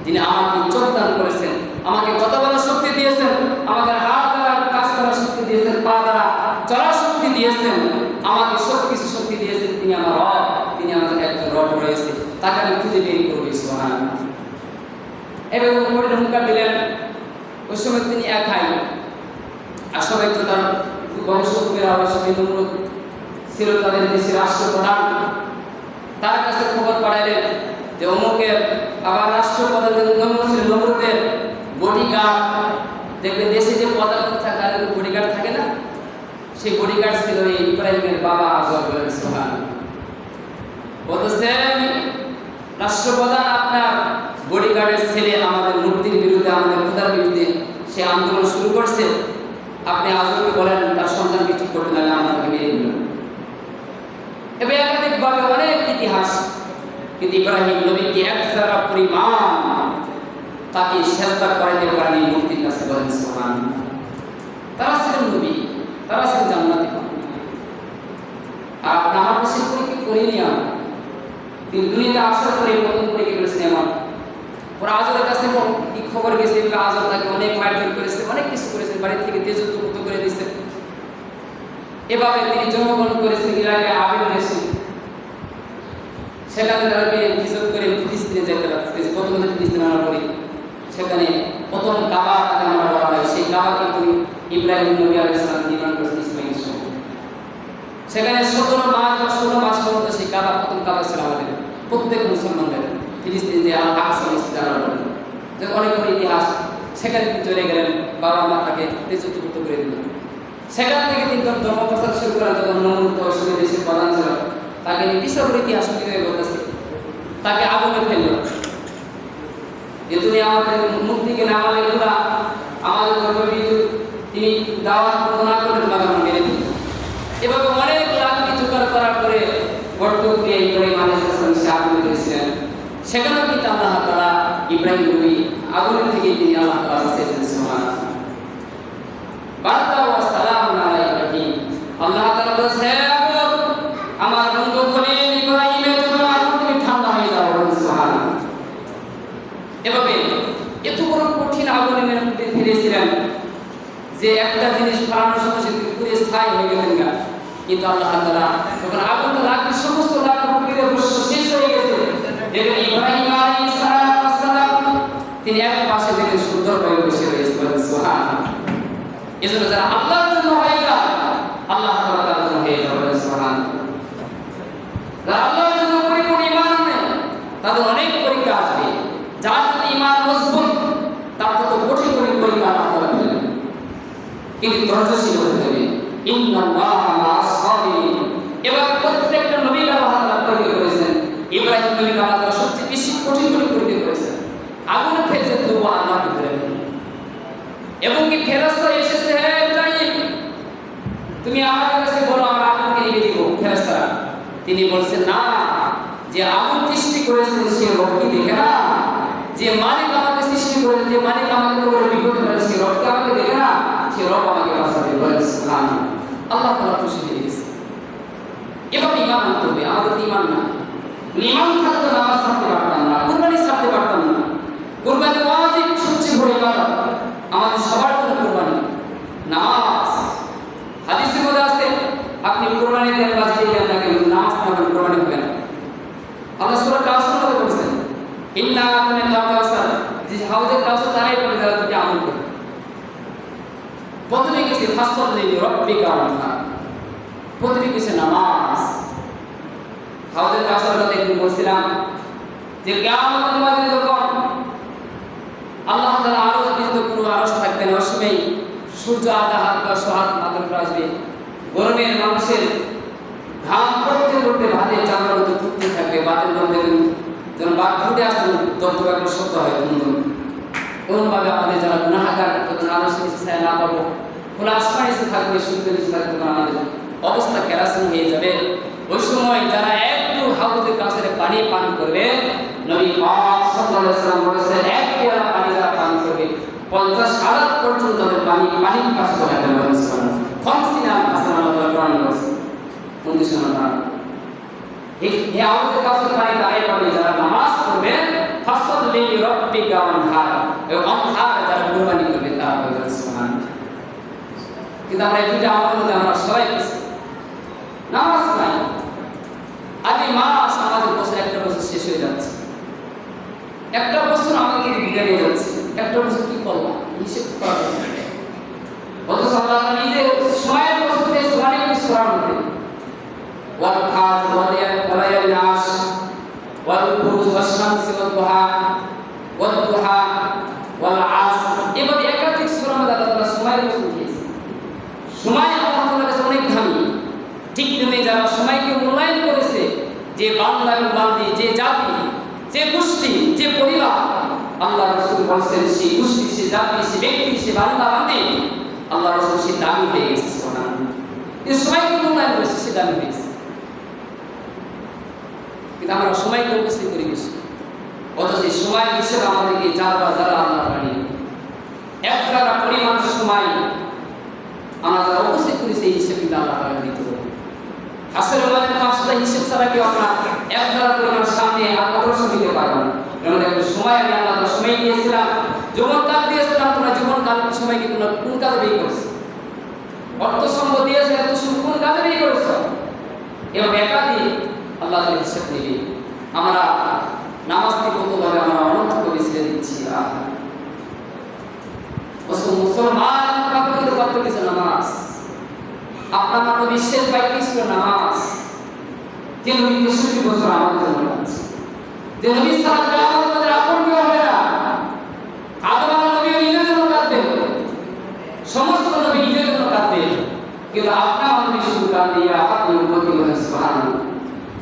যিনি আমাকে চোখ দান করেছেন, আমাকে কথা বলার শক্তি দিয়েছেন, আমাকে হাত দ্বারা কাজ করার শক্তি দিয়েছেন, পা দ্বারা চলার শক্তি দিয়েছেন, আমাকে সব কিছু শক্তি দিয়েছেন। তিনি আমার রব, তিনি আমাদের একজন রব রয়েছে, তাকে আমি খুঁজে বের করবি। সুবহানাল্লাহ। এভাবে কঠিন হুঙ্কার দিলেন। ওই সময় তিনি একাই, আর সবাই তো তার বংশধরের আবাসী নমরুদ ছিল তাদের দেশের রাষ্ট্রপ্রধান, তার কাছে খবর পাঠাইলেন যে অমুকের আবার রাষ্ট্রপ্রধান নমরুদের বডিগার্ড, দেখবেন দেশে যে প্রধান থাকে তাদের বডিগার্ড থাকে না, সেই বডিগার্ড ছিল এই ইব্রাহিমের বাবা আজর বলেন। সুবহানাল্লাহ। বলতেছেন রাষ্ট্রপ্রধান আপনার বডিগার্ডের ছেলে আমাদের মূর্তির বিরুদ্ধে, আমাদের খোদার বিরুদ্ধে সে আন্দোলন শুরু করছে, আপনি আজরকে বলেন তার সন্তানকে ঠিক করতে নাহলে আমাকে মেরে দিবেন। এবার একাধিকভাবে অনেক ইতিহাস, কিন্তু ইব্রাহিম নবীকে একসারা পরিমাণ তাকে সেজদা করাইতে পারেনি মূর্তির কাছে। বলেন সুবহানাল্লাহ। তারা ছিলেন নবী, তারা ছিলেন জান্নাতি। আর আপনি আমার কাছে পরীক্ষা করিনি, আমরা কিন্তু দুনিয়াতে আসার পরে প্রথম পরীক্ষা করেছেন আমার ওরা আজরের কাছে কি খবর গেছে, আজর তাকে অনেক মারধর করেছে, অনেক কিছু করেছে, বাড়ি থেকে তেজস্ক্ত করে দিয়েছে। এভাবে তিনি জন্মগ্রহণ করেছেন ইরাকে আবিল দেশে, সেখানে তাকে হিজরত করে ফিলিস্তিনে যেতে লাগছে। প্রথমে ফিলিস্তিনে আনার পরে সেখানে প্রথম কাবা তাকে আমরা বলা হয়, সেই কাবা কিন্তু ইব্রাহিম নবী আলাইহিস সালাম নির্মাণ করেছেন ইসমাইল সহ। সেখানে 17 মাস বা 16 মাস পর্যন্ত সেই কাবা, প্রথম কাবা ছিল আমাদের প্রত্যেক মুসলমানদের ফিলিস্তিন যে আকসা মসজিদ আনার পরে। যে অনেক বড় ইতিহাস, সেখানে তিনি চলে গেলেন, বাবা মা তাকে তেজস্ক্ত করে দিলেন। সেখান থেকে তিনি ধর্ম প্রচার শুরু করেন। যখন নমরুদ অসুরের দেশের প্রধান ছিল, তাকে নিয়ে বিশাল ইতিহাস বলতেছে, তাকে আগুনে ফেলল যে তুমি আমাদের মুক্তিকে না মানলে খোদা, আমাদের ধর্মবিরোধী তিনি দাওয়াত না করে তোমাকে আমরা মেরে দিই। এভাবে অনেক লাঠি জোগাড় করার পরে গর্ত দিয়ে ইব্রাহিম আলাইহিস সালাম সে আগুনে দিয়েছিলেন। সেখানেও কিন্তু আল্লাহ তাআলা ইব্রাহিম নবী আগুনে থেকে তিনি আল্লাহ তাআলা বাঁচিয়েছেন। বারকা ওয়া সালামুন আলা ইব্রাহিম। আল্লাহ তাআলা বলেছে, আমার বন্ধু খলিল ইব্রাহিমের জন্য আগুন তুমি ঠান্ডা হয়ে যাও। সুবহানাল্লাহ। এভাবে এত বড় কঠিন আগুনের মধ্যে ফেলেছিলেন যে একটা জিনিস ফালানোর সাথে সাথে পুরো ছাই হয়ে গেলেন না। কিন্তু আল্লাহ তাআলা যখন আগুনটা লাগবে, সমস্ত লাকড়ি পুড়ে ভস্ম শেষ হয়ে গেছে। দেখেন ইব্রাহিম আলাইহিস সালাম তিনি এক পাশে দেখেন সুন্দরভাবে বসে রয়েছেন। সুবহানাল্লাহ। এজন্য যারা আল্লাহর জন্য হয়ে যায়, আল্লাহ তাআলা তার জন্য হয়ে যাবে। সুবহানাল্লাহ। যারা আল্লাহর জন্য পরিপূর্ণ ঈমান আনে, তাদের অনেক পরীক্ষা আসবে। যার যদি ঈমান মজবুত, তার তত কঠিন কঠিন পরীক্ষা আল্লাহ তাআলা দিবেন। কিন্তু ধৈর্যশীল হতে হবে। ইন্নাল্লাহা মা'আস সাবিরিন। এবার প্রত্যেকটা নবী আল্লাহ তাআলা পরীক্ষা করেছেন। ইব্রাহিম নবীকে আল্লাহ তাআলা সবচেয়ে বেশি কঠিন কঠিন পরীক্ষা করেছেন। আগুনে ফেলছেন, তবুও আল্লাহকে ধরেন। এবং কি ফেরেশতা এসেছে, হে ইব্রাহিম তুমি আমাদের কাছে বলো, আমরা আগুনকে নিভিয়ে দিব। ফেরেশতারা তিনি বলছেন, না, যে আগুন সৃষ্টি করেছেন সে রবকে দেখে না, যে মালিক আমাকে সৃষ্টি করেছেন, যে মালিক আমাকে বড় বিপদ করে, সে রবকে আমাকে দেখে না, সে রব আমাকে বাঁচাবে। বলেন সুবহানাল্লাহ। আল্লাহ তাআলা খুশি হয়ে গেছে। এভাবে ঈমান আনতে হবে। আমাদের ঈমান না, ঈমান থাকলে নামাজ ছাড়তে পারতাম না, কুরবানি ছাড়তে পারতাম না। কুরবানি ওয়াজিব, সবচেয়ে বড় ইবাদত আমাদের সবার জন্য। কুরবানি নামাজ হাদিসের মধ্যে আছে, আপনি কুরবানি দেন বাজি দেন না কেন, নামাজ না পড়লে কুরবানি হবে না। আল্লাহ সূরা কাউসার মধ্যে বলেছেন, ইন্না আতাইনাকা কাউসার, যে হাউজে কাউসার তারাই পাবে যারা দুটি আমল করে। প্রথমে গেছে ফাসসাল্লি লিরাব্বিকা ওয়ানহার, প্রথমে গেছে নামাজ। হাউজে কাউসার কথা একদিন বলছিলাম যে কিয়ামতের ময়দানে যখন আল্লাহ তাআলা আরশ ব্যতীত কোনো আরশ থাকবে না, ওই সময় সূর্য আধা হাত বা সোহাত মাথার উপর আসবে। গরমের মানুষের ঘাম পড়তে পড়তে ভাতে চামড়ার মধ্যে ফুটতে থাকবে। বাতের মধ্যে যেন বাঘ ফুটে আসলে দমদম একটা শব্দ হয়। এমনভাবে আমাদের যারা গুনাহগার, তখন আরশের নিচে ছায়া না পাবো, খোলা আসমান এসে থাকবে, সূর্যের নিচে থাকবে, তখন আমাদের অবস্থা কেরাসিন হয়ে যাবে। ওই সময় যারা একটু হাউজের কাছে পানি পান করবে, নবী পাক সাল্লাল্লাহু আলাইহি ওয়াসাল্লাম বলেছেন, এক পেয়ালা পানি যারা পান করবে 50,000 পর্যন্ত তাদের পানির পাশে চলে যাবে। সুবহানাল্লাহ। খমসিনা হাসান আল্লাহ কোরআন বলেছে 29 নম্বর। এই হাউজের কাছে পানি তারাই পাবে যারা নামাজ পড়বে, ফাসসাল্লি লিরাব্বিকা ওয়ানহার, এবং ওয়ানহার যারা কুরবানি করবে তারা পাবে। সুবহানাল্লাহ। কিন্তু আমরা এই দুইটা আমলের মধ্যে আমরা সবাই পেয়েছি, নামাজ নাই। আদি মাস আমাদের বছর, একটা বছর শেষ হয়ে যাচ্ছে, একটা বছর আমাকে বিদায় নিয়ে যাচ্ছে। একটা বছর কি করলাম হিসেব করা যায় না। অথচ আল্লাহ নিজে সময়ের বছর থেকে অনেক কিছু করার মধ্যে ওয়াল খাজ ওয়ালায়ালিন আশ ওয়াল বুরুজ ওয়াশ শামসি ওয়াদ দুহা ওয়াল আসর, এভাবে একাধিক সূরার মধ্যে আল্লাহ তাআলা সময়ের বছর দিয়েছে। সময় আল্লাহ তাআলার কাছে অনেক দামি। ঠিক তেমনি যারা সময়কে মূল্যায়ন করেছে, যে বান্দা এবং বান্দি, যে জাতি, যে গোষ্ঠী, যে পরিবার, আল্লাহ রাসূল বলেছেন সেই গোষ্ঠী, সে জাতি, সে ব্যক্তি, সে বান্দা বান্দি, আল্লাহ রাসূল সে দামি হয়ে গেছে। সুবহানাল্লাহ। এই সময়কে মূল্যায়ন করেছে, সে দামি হয়ে গেছে। কিন্তু আমরা সময়কে উপস্থিত করি বেশি, অথচ এই সময় হিসেবে আমাদেরকে যারা যারা আল্লাহ বানিয়ে এক যারা পরিমাণ সময় আমরা যারা উপস্থিত করেছি, এই হিসেবে কিন্তু আল্লাহ তাআলা দিতে হবে। হাসরের ময়দানে 5টা হিসেব ছাড়া কেউ আমরা এক যারা পরিমাণ সামনে অগ্রসর দিতে পারবো না। যেমন একটা সময় আমি আল্লাহ তাআলা সময় দিয়েছিলাম, জীবনকাল দিয়েছিলাম, তোমরা জীবনকাল সময়কে তোমরা কোন কাজে ব্যয় করেছো? অর্থ সম্পদ দিয়েছে, এত কোন কাজে ব্যয় করেছো? এবং একাধিক আল্লাহ তাআলা হিসেব নেবে। আমরা নামাজকে কতভাবে আমরা অনর্থক করে ছেড়ে দিচ্ছি। মুসলমান কাপড় করতে কিছু নামাজ, আপনার মতো বিশ্বের বাইরে ছিল নামাজ। যে নবী 63 বছর আমাদের জন্য আছে, যে নবী সারা কিয়ামত পর্যন্ত আপন কেউ হবে না। আদম আলাইহিস নবী নিজের জন্য কাঁদতেন, সমস্ত নবী নিজের জন্য কাঁদতেন, কিন্তু আপনার নবী শুধু কাঁদিয়া আপনি উম্মতি বলেন। সুবহানাল্লাহ।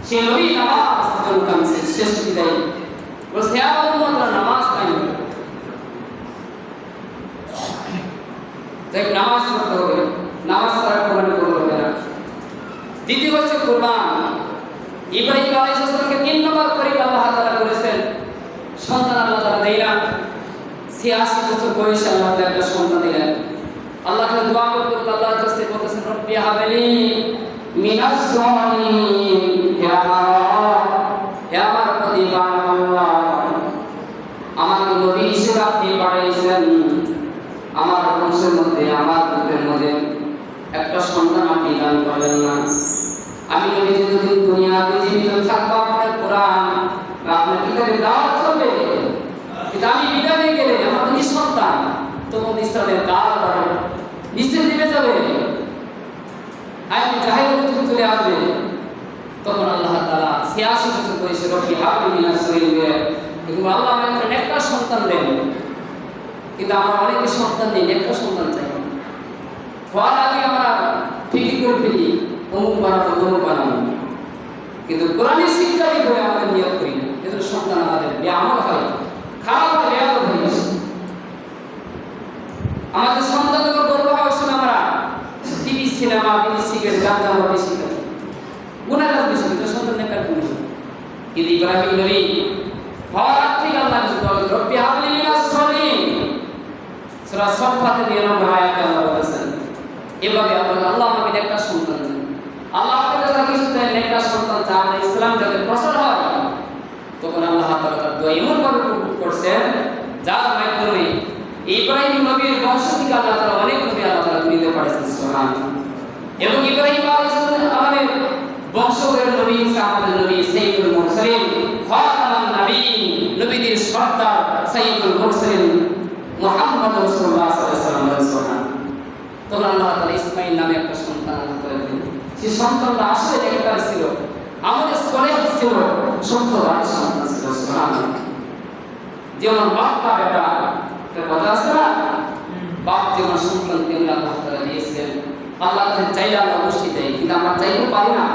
সে নবী নামাজ জন্য কাঁদছে, শেষ বিদায় বলছে, হে আমার উম্মতরা, নামাজ কায়েম করো। তাই নামাজ পড়তে হবে, নামাজ ছাড়া কুরবানি করতে হবে না। দ্বিতীয় হচ্ছে কুরবান। ইব্রাহিম আলাইহিস সালামকে 3 নম্বর পরীক্ষা আল্লাহ তাআলা করেছেন, সন্তান আল্লাহ তাআলা দেয় না। 86 বছর বয়সে আল্লাহ তাআলা একটা সন্তান দিলেন। আল্লাহকে দোয়া করতে আল্লাহর কাছে বলতেছেন রব্বি হাবলি মিনাস সালিহিন, হে আমার প্রতিপালক আল্লাহ, আমাকে নবী হিসেবে আপনি পাঠিয়েছেন, আমার বংশের মধ্যে আমার পুত্রের মধ্যে একটা সন্তান আপনি দান করলেন না। আমি নবী যতদিন দুনিয়াতে জীবিত থাকবো আপনার কোরআন বা আপনার কিতাবের দাওয়াত চলবে, কিন্তু আমি বিদায় গেলে আমার নিঃসন্তান তখন ইসরায়েলের কাল বাড়ে নিশ্চয় নেমে যাবে, জাহিলিয়াত চলে আসবে। তখন আল্লাহ তাআলা 86 বছর বয়সে রব্বি হাবলি মিনাস সালিহিন, কিন্তু আল্লাহ আমাকে একটা সন্তান দেন, কিন্তু আমরা অনেকে সন্তান নেই, একটা সন্তান চাই। হওয়ার আগে আমরা ঠিকই করে ফেলি অমুক বানাবো, কিন্তু কোরআনের শিক্ষা দিয়ে আমাদের নিয়ত করি না, এজন্য সন্তান আমাদের বেআমল হয়, খারাপ হয়, বেয়াদব হয়ে গেছে। আমাদের সন্তানদের গর্ব হওয়ার সময় আমরা টিভি, সিনেমা, বিড়ি, সিগারেট, গাঁজা বেশি খাই, গুনাহগার বেশি, কিন্তু সন্তান নেকার গুনাহ। কিন্তু ইব্রাহিম নবী হওয়ার আগ থেকে আল্লাহর কাছে দোয়া করেন রব্বি হাবলি মিনাস সালিহিন। সূরা সাফফাতের 9 আয়াতে আল্লাহ বলেছেন এভাবে আল্লাহ আমাকে একটা সন্তান দেন। আল্লাহ আপনার কাছে কিছু চাই, একটা সন্তান চান, ইসলাম যাতে প্রচার হয়, তখন আল্লাহ তাআলা তার দোয়া এমন ভাবে কবুল করছেন যার মাধ্যমে ইব্রাহিম নবীর বংশ থেকে আল্লাহ তাআলা অনেক নবী আল্লাহ তাআলা দুনিয়াতে পাঠিয়েছেন, সুবহানাল্লাহ। এবং ইব্রাহিম আলাইহিস সালাম আমাদের বংশধরের নবী, আমাদের নবী সাইয়্যিদুল মুরসালিন, খাতামুন নবীয়্যিন, নবীদের সর্দার সাইয়্যিদুল মুরসালিন মুহাম্মদ রাসূলুল্লাহ সাল্লাল্লাহু আলাইহি ওয়াসাল্লাম। তখন আল্লাহ তাআলা ইসমাঈল নামে একটা সন্তান আল্লাহ তাআলা দিলেন। সেই সন্তানটা আসলে একটা ছিল, আমাদের সলেহ ছিল, সত্যবাদী সন্তান ছিল, সুবহানাল্লাহ। যেমন বাপ্পা বেটা একটা কথা আছে না, বাপ যেমন সন্তান তেমনি আল্লাহ তাআলা দিয়েছেন। আল্লাহ কাছে চাইলে আল্লাহ অবশ্যই দেয়, কিন্তু আমরা চাইতে পারি না।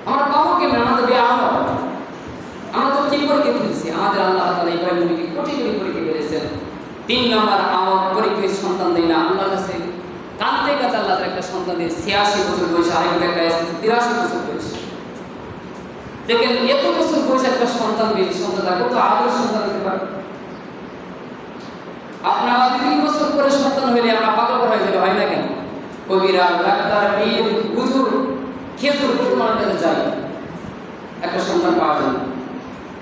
আমরা পাবো কেমন? আমাদের বেআমল, আমরা তো কি পরীক্ষা দিয়েছি? আমাদের আল্লাহ তাআলা ইব্রাহিম নবীকে কঠিন পরীক্ষা দিয়েছেন। 3 নম্বর আমল পরীক্ষায় সন্তান দেয় না, আল্লাহর কাছে কাঁদতে কাঁদতে আল্লাহ তাআলা একটা সন্তান দিয়ে 86 বছর বয়সে, আরেকটা একটা 83 বছর বয়সে। দেখেন এত বছর বয়সে একটা সন্তান পেয়েছে, সন্তানটা কত আদর সন্তান হতে পারে। আপনার 3 বছর পরে সন্তান হইলে আমরা পাগল হয়ে যাবে, হয় না কেন? কবিরা, ডাক্তার, পীর, হুজুর, খেজুর কুরবানের কাছে যায় একটা সন্তান পাওয়ার জন্য,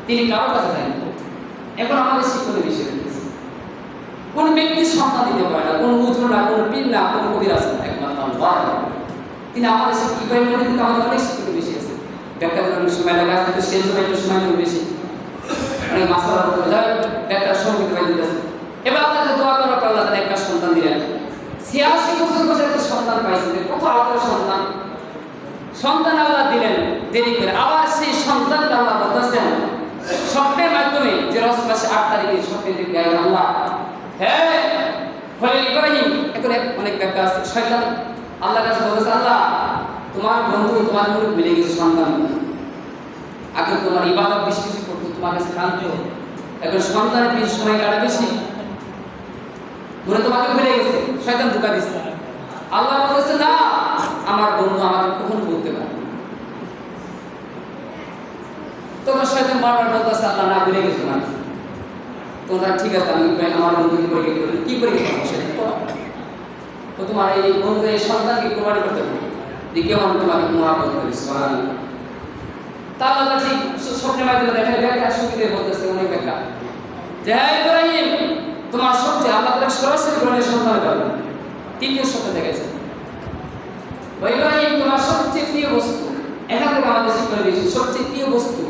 তিনি কারোর কাছে যান। এখন আমাদের শিক্ষণীয় বিষয় হচ্ছে কোন ব্যক্তি সন্তান দিতে পারে না, কোন হুজুর না, কোন পীর না, কোন কবির আছে না, একমাত্র আল্লাহ। তিনি আমাদের ইব্রাহিম নবী থেকে আমাদের অনেক শিক্ষণীয় বিষয় আছে। ব্যাখ্যা করার সময় লাগে, আসতে সেই সময় একটু সময় নেবে বেশি, অনেক মাসালা করতে যায়, ব্যাখ্যার সঙ্গীত পাই দিতেছে। এবার আপনাকে দোয়া করার পর আল্লাহ একটা সন্তান দিলেন। 86 বছর বয়সে একটা সন্তান পাইছেন, কত আদরের সন্তান। সন্তান আল্লাহ দিলেন দেরি করে, আবার সেই সন্তানকে আল্লাহ বলতেছেন স্বপ্নের মাধ্যমে, যে রস মাসে 8 তারিখে স্বপ্নে দেখে আল্লাহ, হ্যাঁ ফলে ইব্রাহিম, এখন অনেক ব্যাখ্যা আছে, শয়তান আল্লাহর কাছে বলতেছে আল্লাহ তোমার বন্ধু তোমার মনে মিলে গেছে সন্তান, আগে তোমার ইবাদত বেশি বেশি করতো, তোমার কাছে কাঁদতো, এখন সন্তানের বেশি সময় কাটা বেশি, মনে তোমাকে ভুলে গেছে, শয়তান ধোঁকা দিচ্ছে। আল্লাহ বলতেছে না, আমার বন্ধু আমাকে কখনো বলতে পারে। তখন শয়তান বারবার বলতেছে আল্লাহ না, ভুলে গেছে না। তোমরা ঠিক আছে, আমি আমার বন্ধুকে পরীক্ষা করি, কি পরীক্ষা করবো সেটা করো, তো তোমার এই বন্ধু এই সন্তানকে কোরবানি করতে হবে, যে কেমন তোমাকে মহাব্বত করিস। তা আল্লাহ ঠিক স্বপ্নের মাধ্যমে দেখেন, ব্যাখ্যা সুবিধে বলতেছে অনেক ব্যাখ্যা, যে হ্যাঁ ইব্রাহিম তোমার সবচেয়ে আল্লাহ তাআলা সরাসরি গ্রহণের সন্তান পাবে। 3 স্বপ্ন দেখেছে, ইব্রাহিম তোমার সবচেয়ে প্রিয় বস্তু, এখান থেকে আমাদের শিক্ষা দিয়েছে সবচেয়ে প্রিয় বস্তু,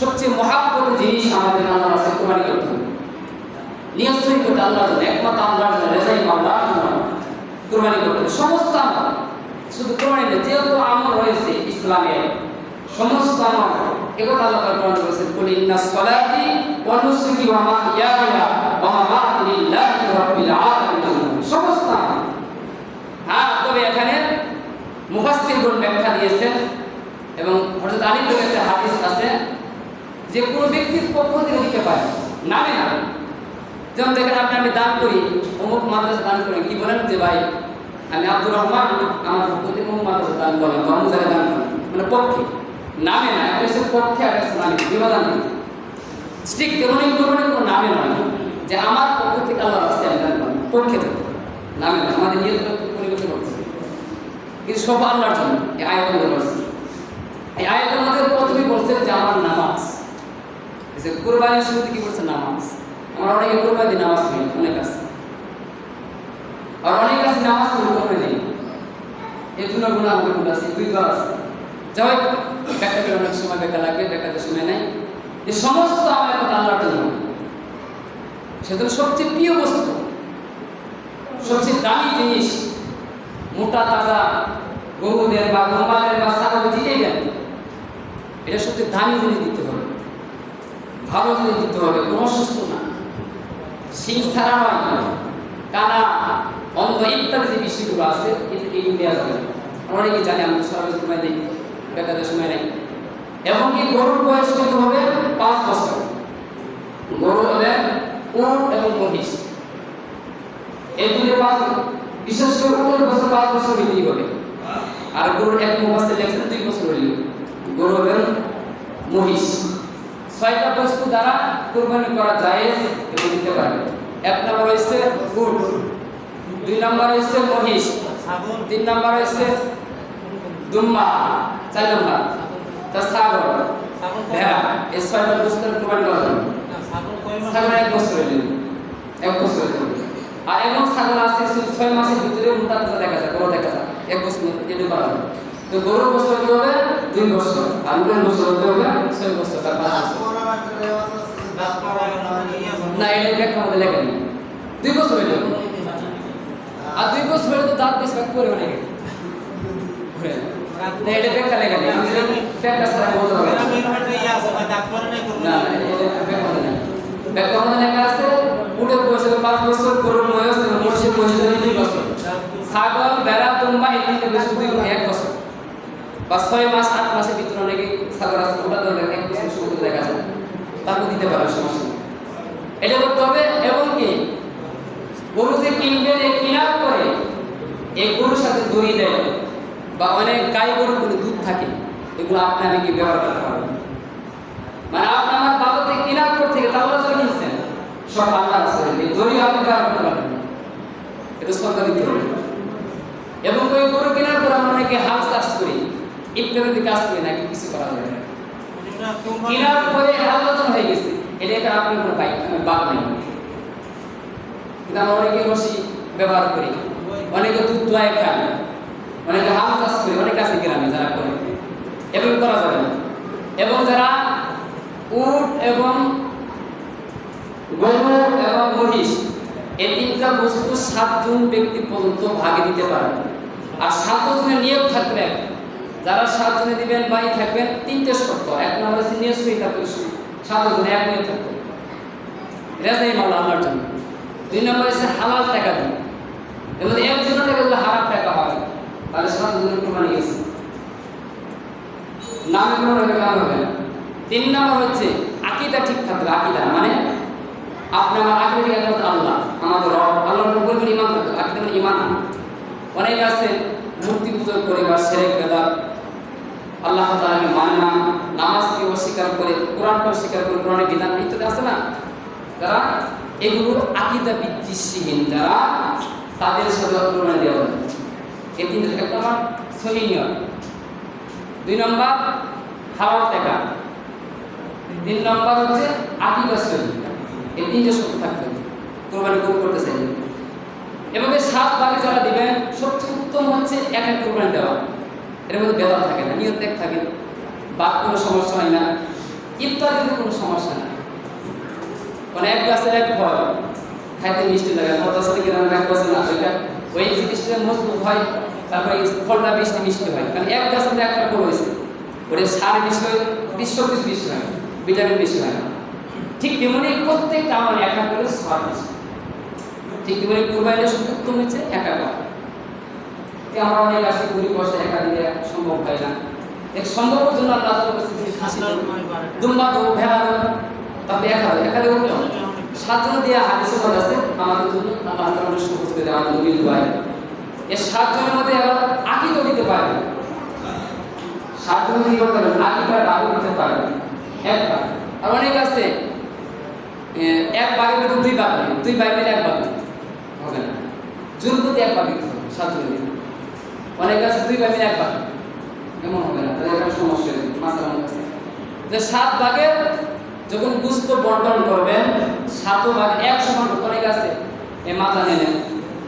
সবচেয়ে মহাব্বতের জিনিস আমাদের আল্লাহর কাছে কোরবানি করতে হবে, নিয়ন্ত্রণ করতে আল্লাহর জন্য, একমাত্র আল্লাহর জন্য, রেজাই আল্লাহর জন্য কোরবানি করতে হবে। সমস্ত আমল, শুধু কোরবানি না, যেহেতু আমল রয়েছে ইসলামে সমস্ত আমল, এগুলো আল্লাহ তাআলা কোরআন করেছেন, কুল ইন্নাস সালাতি ওয়া নুসুকি ওয়া মাহইয়ায়া ওয়া মামাতি লিল্লাহি রাব্বিল আলামিন, সমস্ত আমল। হ্যাঁ, তবে এখানে মুফাসসিরগণ ব্যাখ্যা দিয়েছেন, এবং হযরত আলী থেকে একটা হাদিস আছে যে কোনো ব্যক্তির পক্ষ থেকে দিতে পারে, নামে না। যেমন দেখেন আমি দান করি, অমুক মাদ্রাসা দান করি, কি বলেন যে ভাই আমি আব্দুর রহমান আমার পক্ষ থেকে অমুক মাদ্রাসা দান করলাম, অমুক জায়গায় দান করলাম, মানে পক্ষে, নামে না। একটা হচ্ছে পক্ষে, একটা হচ্ছে নামে, বিবাদান স্ট্রিক্ট, তেমনই কোনো নামে নয় যে আমার পক্ষ থেকে আল্লাহর রাস্তায় দান করলাম। পক্ষে থেকে নামে না, আমাদের নিয়ত পরিবর্তন করছে, কিন্তু সব আল্লাহর জন্য এই আয়াতের মধ্যে বলছে। এই আয়াতের মধ্যে প্রথমেই বলছে যে আমার নামাজ, যে কুরবানির শুরুতে কি বলছে নামাজ। আমরা অনেকে কুরবানি নামাজ পড়ি, অনেক আছে, আর অনেক আছে নামাজ পড়ি কুরবানি নেই, এই দুটো গুণ আমাদের গুণ আছে, দুই দল আছে। যাই হোক, ব্যাখ্যা করে অনেক সময় ব্যাখ্যা লাগবে, ব্যাখ্যাতে সময় নেই। এই সমস্ত আমার আল্লাহর জন্য, সেজন্য সবচেয়ে প্রিয় বস্তু, সবচেয়ে দামি জিনিস, মোটা তাজা গরুদের বা গম্বাদের বা ছাগলের দিতেই দেন, এটা সবচেয়ে দামি জিনিস দিতে হবে, ভালো জিনিস দিতে হবে, কোনো অসুস্থ না, সিং ছাড়া নয়, কানা অন্ধ ইত্যাদি যে বিষয়গুলো আছে এগুলো দেওয়া যাবে। অনেকে জানে, আমি সরাসরি সময় দিই, বেকাদের সময় নেই। এবং কি গরুর বয়স কত হবে? 5 বছর। গরু হবে উট এবং মহিষ, এই দুটো 5, বিশেষ করে উটের বছর 5 বছর বিক্রি হবে। আর গরুর এক মুবাসে লেখছেন 2 বছর হইল। গরু হবে মহিষ। 6টা বস্তু দ্বারা কুরবানি করা জায়েজ এবং দিতে পারবে। 1 নম্বর হইছে উট, 2 নম্বর হইছে মহিষ, 3 নম্বর হইছে দুম্বা, 4 নম্বর তা ছাগল, ভেড়া। এই 6টা বস্তুর কুরবানি করা যাবে। ছাগল 1 বছর হইল, 1 বছর হইল। আর এবং ছাগল আছে 6 মাসের ভিতরে মোটা তাজা দেখা যায়, বড় দেখা যায়, 1 বছর এটা করা যাবে। তো গরুর বছর হতে হবে 2 বছর, আর উটের বছর হতে হবে 6 বছর, তার 5 বছর না, এটা ব্যাখ্যা আমাদের লেখা নেই। 2 বছর হইল, আর 2 বছর হইলে তো দাঁত বেশ করে অনেক না, এটা ব্যাখ্যা লেখা নেই। ব্যাখ্যা ছাড়া বলতে হবে না, ব্যাখ্যা আমাদের লেখা আছে উটের বয়স 5 বছর, গরুর বয়স মহিষের বয়স 2 বছর, ছাগল ভেড়া দুম্বা এই তিনটে বয়স 1 বছর বা 6 মাস 8 মাসের ভিতরে অনেকে ছাগল আছে, ওটা তো 1 বছর শুরু দেখা যায়, তারপর দিতে পারবে, সমস্যা নেই। এটা করতে হবে। এবং কি গরু যে কিনবেন, এই কেনার পরে এই গরুর সাথে দড়ি দেয় বা অনেক গাই গরুর কোনো দুধ থাকে, এগুলো আপনি আমি কি ব্যবহার করতে পারবেন। মানে আপনি আমার বাবা থেকে কেনার পর থেকে তাহলে তো কিনছেন, সব আল্লাহ আছে, এই দড়ি আপনি ব্যবহার করতে পারবেন না, এটা সরকার দিতে হবে। এবং ওই গরু কেনার পর আমরা অনেকে হাল চাষ করি, ইত্যাদি কাজ করি নাকি কিছু করা যায় না, কেনার পরে আলোচনা হয়ে গেছে, এটা আপনি কোনো বাদ নাই। কিন্তু আমরা অনেকে রশি ব্যবহার করি, অনেকে দুধ দোয়ায় খান, অনেকে হাল চাষ করি, অনেক আছে গ্রামে যারা করে, এভাবে করা যাবে না। এবং যারা উট এবং গরু এবং মহিষ এই 3টা বস্তু 7 জন ব্যক্তি পর্যন্ত ভাগে দিতে পারবে। আর 7 জনের নিয়োগ থাকবে, যারা 7 জনে দিবেন বাই থাকবেন 3টে শর্ত। 1 নম্বর হচ্ছে নিয়ত সই থাকবে, 7 জনে এক নিয়ত থাকবে, রেজাই মাল আল্লাহর জন্য। 2 নম্বর হচ্ছে হালাল টাকা দিন, এর মধ্যে একজনের টাকা দিলে হারাম টাকা হবে, তাহলে 7 জনের কুরবানি গেছে, নামে কোনো কাম হবে না। 3 নম্বর হচ্ছে আকীদা ঠিক থাকবে, আকীদা মানে আপনি আমার আকীদা একমাত্র আল্লাহ, আমাদের রব, আল্লাহর উপর ঈমান থাকবে। আকীদা মানে ঈমান। অনেকে আছে মূর্তি পূজা করে বা শিরক বেদাত, আল্লাহ তাআলাকে মানে না, নামাজকে অস্বীকার করে, কোরআনকে অস্বীকার করে, কোরআনের বিধান ইত্যাদি আছে না, যারা এগুলো আকীদা বিদ্বেষহীন যারা, তাদের সাথে কুরবানি দেওয়া হবে। এই 3টা, 1 নম্বর সহিহ নিয়ত, 2 নম্বর হালাল টাকা, 3 নম্বর হচ্ছে আকীদা সহিহ। এই 3টে শর্ত থাকতে হবে কুরবানি করতে চাইলে। এবং 7 ভাগে যারা দিবেন, সবচেয়ে উত্তম হচ্ছে এক কুরবানি দেওয়া, এর মধ্যে বেদাত থাকে না, নিয়ত এক থাকে, বাদ কোনো সমস্যা হয় না, ইত্যাদিতে কোনো সমস্যা নাই। মানে এক গাছের এক ফল খাইতে মিষ্টি লাগে, মজার সাথে গ্রামে এক গাছের না, ওই জিনিসটা মজবুত হয়, তারপরে ফলটা মিষ্টি মিষ্টি হয়, কারণ এক গাছের একটা ফল হয়েছে, ওটা সার বিষয় বিশ্ব কিছু বেশি হয়, ভিটামিন বেশি হয় না। ঠিক তেমনি প্রত্যেকটা আমার একা করে সওয়াব আছে। ঠিক তেমনি কুরবানিটা শুধু উত্তম হচ্ছে একা করা। আমরা অনেক আছে গরিব বসে একা দিলে সম্ভব হয় না, এক সম্ভবের জন্য আল্লাহ তাআলা বলেছেন খাসি দুম্বা দো ভেড়া দো, তবে একা দিয়ে উঠলো 7 জন দিয়ে হাদিসে বলা আছে আমাদের জন্য আল্লাহ তাআলা সহজ করে দেওয়া, আমাদের নবীর দোয়া। এই 7 জনের মধ্যে আবার আকীদা দিতে পারবে, 7 জন দিয়ে করতে পারবে, আকীদা দাবি দিতে পারবে একবার। আর অনেক আছে এক বাঘের মধ্যে 2 বাঘ নেই, 2 বাঘ মিলে 1 বাঘ হবে না, জোর প্রতি এক ভাগ দিতে হবে 7 জনের দিকে। অনেক আছে 2 ভাগ মিলে 1 ভাগ, এমন হবে না, তাহলে একটা সমস্যা হবে মাসালার কাছে। যে 7 ভাগের যখন গুস্ত বন্টন করবেন 7 ভাগ 1 সমান। অনেক আছে এই মাথা নেন,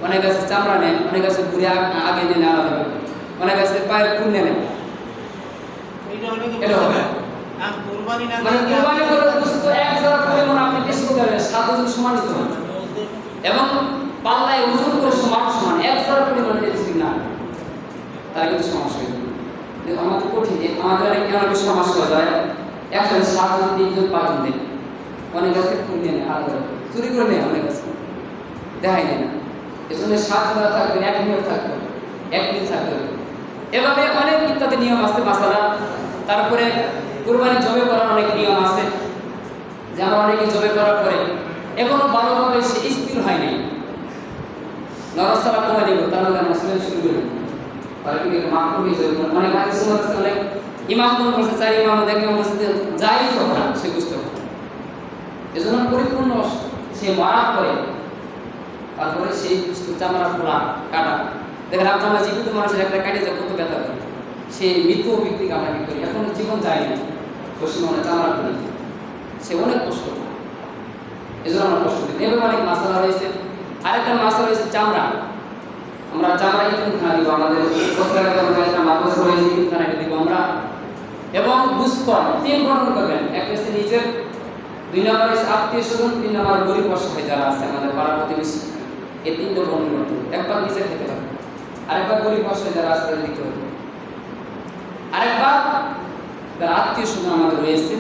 অনেক আছে চামড়া নেন, অনেক আছে ঘুরে আগে নেন আলাদা, অনেক আছে পায়ের খুন নেন। এটা হবে মানে কুরবানি করে গুস্ত এক জায়গা পরিমাণ আপনি বেশি করতে পারবেন, 7 জন সমান দিতে হবে এবং পাল্লায় ওজন করে সমান সমান এক জায়গা পরিমাণ বেশি না, তার কিন্তু সমস্যা হবে। আমাদের কঠিন, আমাদের অনেক সমস্যা হয় একসাথে 7 জন 3 জন 5 জন দেন, অনেক আছে খুন নেন আলাদা চুরি করে নেয়, অনেক আছে দেখাই নেয় না। এজন্য 7 জন থাকবে, 1 নিয়ম থাকবে, 1 মিল থাকবে। এভাবে অনেক ইত্যাদি নিয়ম আছে মাসালা। তারপরে কুরবানি জবে করার অনেক নিয়ম আছে, যে আমরা অনেকে জবে করার পরে এখনো ভালোভাবে সে স্থির হয় নাই, নরসালা কমে দিব, তার মধ্যে মুসলিম শুরু করি তাহলে কিন্তু মাকরুহ হয়ে যাবে। অনেক হাদিস আছে, অনেক ইমাম কোন বলছে 4 ইমাম দেখে বলছে যে জায়েজ কথা সে বুঝতে পারে। এজন্য পরিপূর্ণ সে মারার পরে তারপরে সেই চামড়া খোলা কাটা। দেখেন আপনারা জীবিত মানুষের একটা কাটে যা কত ব্যথা করে, সে মৃত ব্যক্তিকে আমরা কি করি, এখন জীবন যায় না, পশ্চিমবঙ্গে চামড়া করি, সে অনেক কষ্ট করে, এজন্য আমরা কষ্ট করি। এভাবে অনেক মশলা রয়েছে। আরেকটা মশলা রয়েছে চামড়া, আমরা চামড়া খানা দিব, আমাদের একটা মাকস রয়েছে খানা দিব আমরা। এবং গুস্ত 3 গঠন করবেন, একটা হচ্ছে নিজের, 2 নম্বর হচ্ছে আত্মীয় স্বজন, 3 নম্বর গরিব অসহায় যারা আছে আমাদের পাড়া প্রতিবেশী, এই 3টা গঠন করতে হবে। একবার নিজে খেতে হবে, আরেকবার গরিব অসহায় যারা আছে তাদের দিতে হবে, আরেকবার যারা আত্মীয় স্বজন আমাদের রয়েছে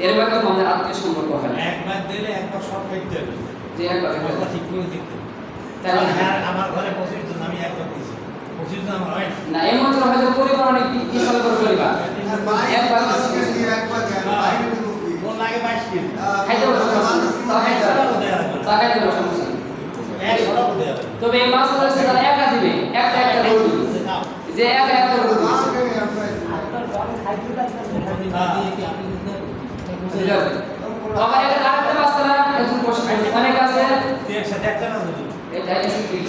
এর মাধ্যমে আমাদের আত্মীয় সম্পর্ক হয়। একবার দিলে একবার সব খাইতে হবে, যে একবার কথা ঠিক করে দিতে। তাহলে হ্যাঁ, আমার ঘরে 25 জন, আমি একবার দিছি, 25 জন আমার হয় না, এমন তো হয়তো পরিবার অনেক বিশাল করে পরিবার একবার কোন লাগে 22 কেজি খাইতে বসে খাইতে বসে তবে এই মাছ হচ্ছে তারা একা দিবে, একটা একটা রুটি, যে একা একটা রুটি আবার এটা আরেকটা মাছলা একজন বসে অনেক আছে একসাথে একটা না এটা এসে ঠিক